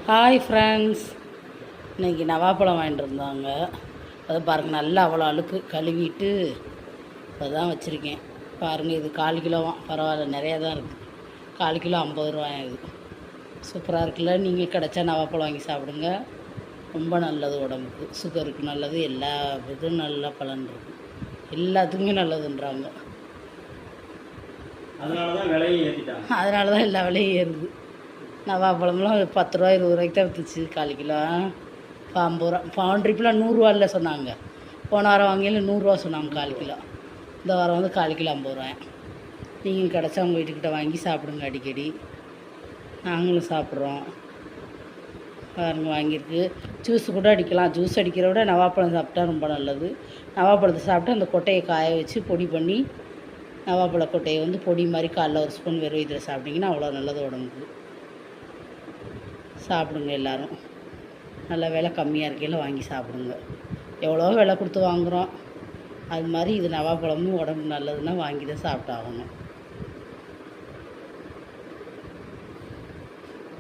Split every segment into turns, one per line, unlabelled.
Hi friends, இன்றைக்கி நவாப்பழம் வாங்கிட்டு இருந்தாங்க. அதை பாருங்கள், நல்லா அவ்வளோ அழுக்கு கழுவிட்டு அதுதான் வச்சுருக்கேன். பாருங்கள், இது 1/4 கிலோவாம். பரவாயில்ல, நிறையா தான் இருக்குது. 1/4 கிலோ 50 ரூபாய். இது சூப்பராக இருக்குல்ல. நீங்கள் கிடச்சா நவாப்பழம் வாங்கி சாப்பிடுங்க. ரொம்ப நல்லது, உடம்புக்கு சுகருக்கு நல்லது, எல்லா இதுவும் நல்ல பலன் இருக்குது. எல்லாத்துக்குமே நல்லதுன்றாங்க. அதனால தான் எல்லா விலையும் ஏறுது. நவாப்பழம்லாம் 10 ரூபா 20 ரூபாய்க்கு தான் விற்றுச்சு 1/4 கிலோ. இப்போ 50 ரூபா. பவுன் ட்ரிப்பில் 100 சொன்னாங்க. போன வாரம் வாங்கியில் 100 சொன்னாங்க 1/4 கிலோ. இந்த வாரம் வந்து 1/4 கிலோ 50 ரூபாய். நீங்கள் கிடச்சா உங்கள் வீட்டுக்கிட்ட வாங்கி சாப்பிடுங்க அடிக்கடி. நாங்களும் சாப்பிட்றோம். பாருங்க, வாங்கியிருக்கு. ஜூஸ் கூட அடிக்கலாம். ஜூஸ் அடிக்கிறத விட நவாப்பழம் சாப்பிட்டா ரொம்ப நல்லது. நவாப்பழத்தை சாப்பிட்டு அந்த கொட்டையை காய வச்சு பொடி பண்ணி, நவாப்பழ கொட்டையை வந்து பொடி மாதிரி காலைல 1 ஸ்பூன் வெறும் இதில் சாப்பிட்டிங்கன்னா அவ்வளோ நல்லது உடம்புக்கு. சாப்பிடுங்க எல்லோரும். நல்ல விலை கம்மியாக இருக்கையில் வாங்கி சாப்பிடுங்க. எவ்வளோ விலை கொடுத்து வாங்குகிறோம், அது மாதிரி இது நவாப்பழமும் உடம்புக்கு நல்லதுன்னா வாங்கி தான் சாப்பிட்டாகணும்.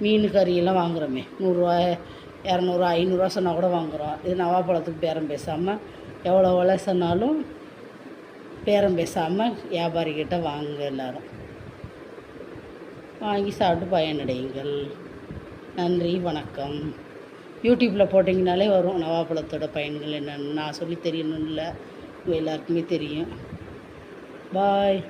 மீன் கறியெல்லாம் வாங்குகிறோமே, 100 ரூபா 200 500 சொன்னால் கூட வாங்குகிறோம். இது நவாப்பழத்துக்கு பேரம் பேசாமல், எவ்வளோ விலை சொன்னாலும் பேரம் பேசாமல் வியாபாரிகிட்ட வாங்குங்க. எல்லோரும் வாங்கி சாப்பிட்டு பயனடையுங்கள். நன்றி, வணக்கம். யூடியூப்பில் போட்டிங்கனாலே வரும் நவாப்பழத்தோட பயன்கள் என்னென்னு. நான் சொல்லி தெரியணும்னு இல்லை, எல்லாருக்குமே தெரியும். பாய்.